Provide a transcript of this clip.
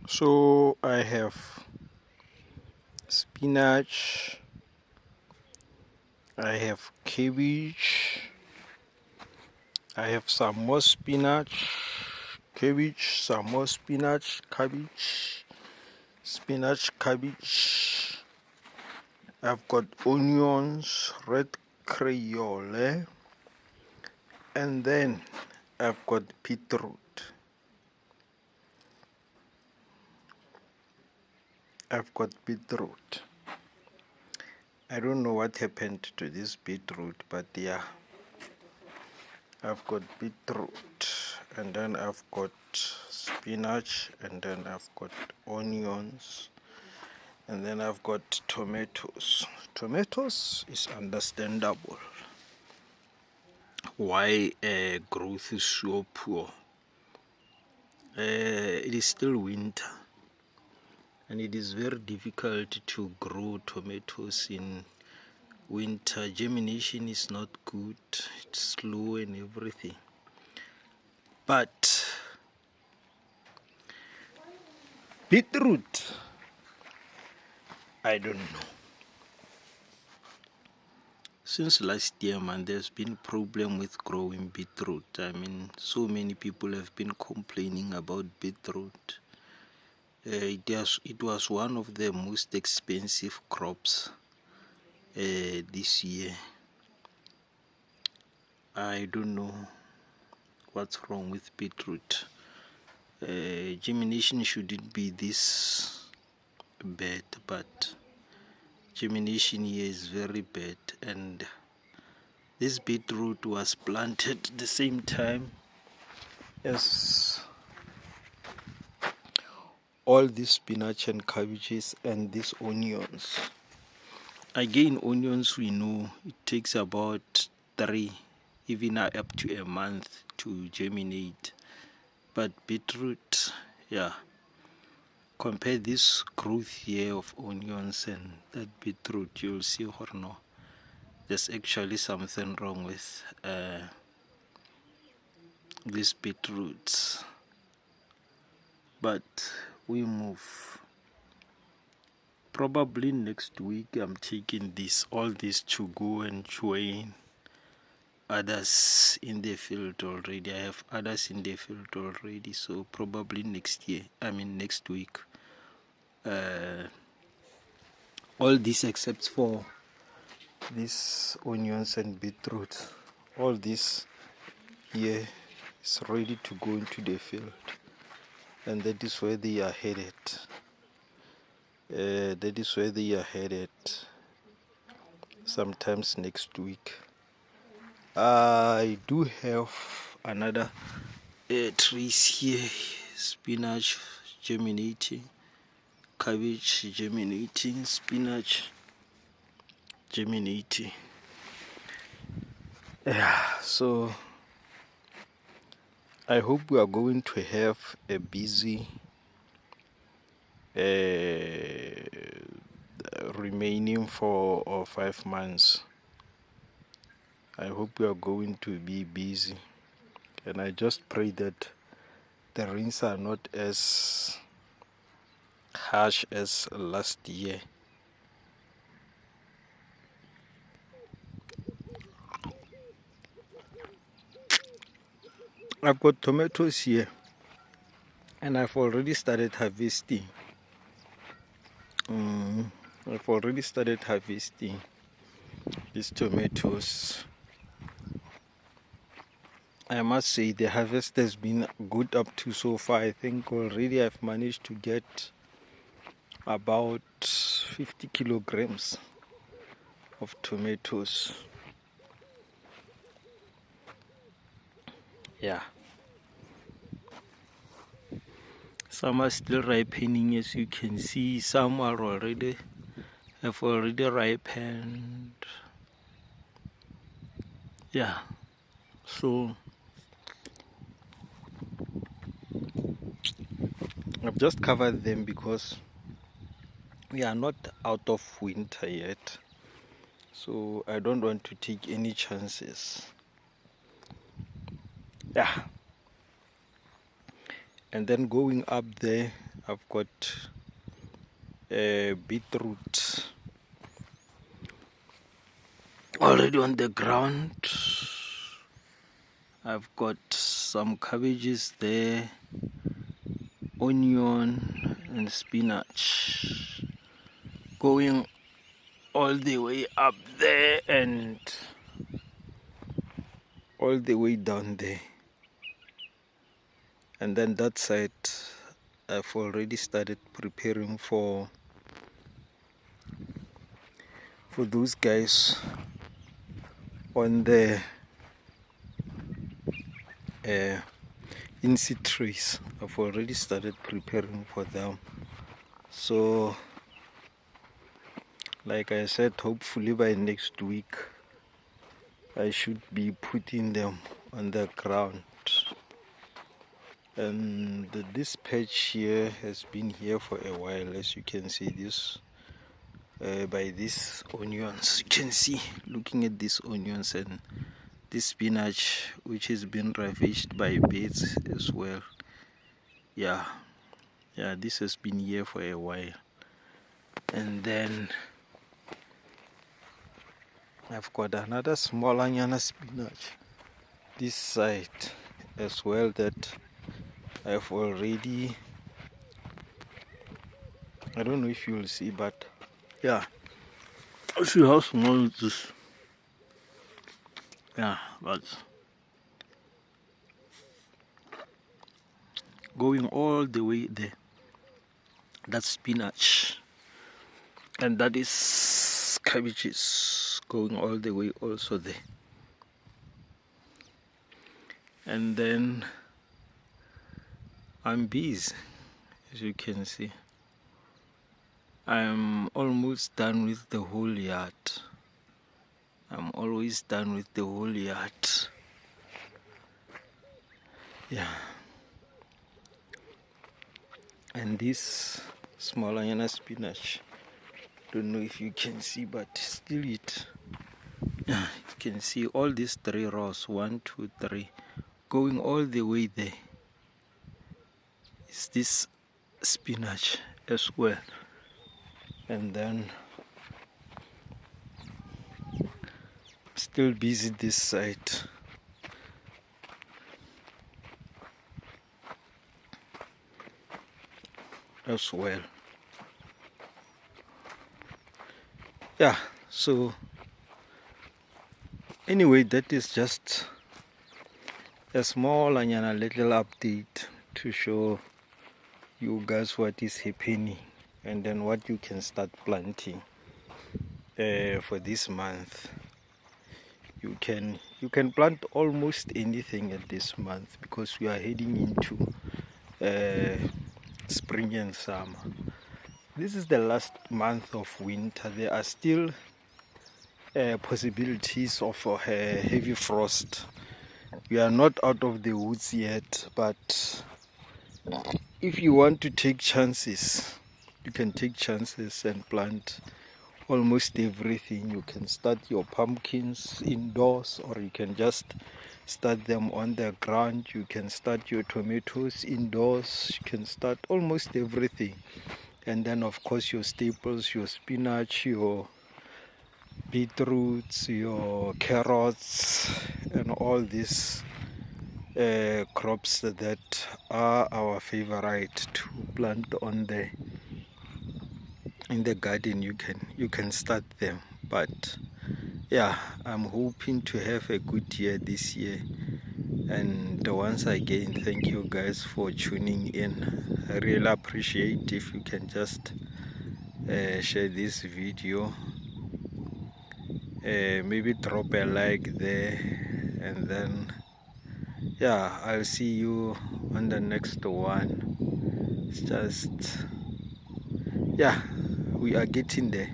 So I have spinach, I have cabbage, I have some more spinach, cabbage, some more spinach, cabbage, spinach, cabbage. I've got onions, red creole, and then I've got beetroot. I've got beetroot. I don't know what happened to this beetroot, but yeah, I've got beetroot, and then I've got spinach, and then I've got onions, and then I've got tomatoes. Tomatoes is understandable why growth is so poor. It is still winter, and it is very difficult to grow tomatoes in winter. Germination is not good, it's slow and everything. But beetroot, I don't know. Since last year, man, there's been problem with growing beetroot. I mean, so many people have been complaining about beetroot. It was one of the most expensive crops this year. I don't know what's wrong with beetroot. Germination shouldn't be this bad, but germination here is very bad, and this beetroot was planted the same time as all these spinach and cabbages and these onions. Again, onions, we know it takes about 3, even up to a month to germinate. But beetroot, yeah, compare this growth here of onions and that beetroot, you'll see, or no, there's actually something wrong with these beetroots. But we move. Probably next week I'm taking all this to go and join others in the field already. I have others in the field already, so probably next week, all this except for these onions and beetroot, all this here is ready to go into the field, and that is where they are headed. Sometimes next week. I do have another trees here: spinach germinating, cabbage germinating, spinach germinating. Yeah, so I hope we are going to have a busy remaining 4 or 5 months. I hope we are going to be busy, and I just pray that the rains are not as harsh as last year. I've got tomatoes here, and I've already started harvesting. I've already started harvesting these tomatoes. I must say the harvest has been good up to so far. I think already I've managed to get about 50 kilograms of tomatoes. Yeah. Some are still ripening, as you can see. Some have already ripened. Yeah. So I've just covered them because we are not out of winter yet. So I don't want to take any chances. Yeah. And then going up there, I've got beetroot already on the ground. I've got some cabbages there, onion and spinach going all the way up there and all the way down there. And then that side I've already started preparing for those guys on the in-seed trays. I've already started preparing for them. So like I said, hopefully by next week I should be putting them on the ground. And this patch here has been here for a while, as you can see this by these onions. You can see, looking at these onions and this spinach, which has been ravaged by birds as well. Yeah, this has been here for a while. And then I've got another small onion spinach this side as well that I've already, I don't know if you'll see, but yeah, I'll see how small it is. Yeah, but going all the way there, that's spinach, and that is cabbages going all the way also there. And then I'm busy, as you can see. I'm almost done with the whole yard. I'm always done with the whole yard. Yeah. And this small onion spinach, don't know if you can see, but still it. Yeah, you can see all these 3 rows, 1, 2, 3, going all the way there. Is this spinach as well. And then still busy this side. As well. Yeah, so anyway, that is just a small and a little update to show you guys what is happening and then what you can start planting for this month. You can plant almost anything at this month because we are heading into spring and summer. This is the last month of winter. There are still possibilities of heavy frost. We are not out of the woods yet, but if you want to take chances, you can take chances and plant almost everything. You can start your pumpkins indoors, or you can just start them on the ground. You can start your tomatoes indoors. You can start almost everything. And then of course your staples, your spinach, your beetroots, your carrots, and all these crops that are our favorite to plant on in the garden. You can start them. But yeah, I'm hoping to have a good year this year. And once again, thank you guys for tuning in. I really appreciate if you can just share this video, maybe drop a like there, and then yeah, I'll see you on the next one. It's just, yeah, we are getting there.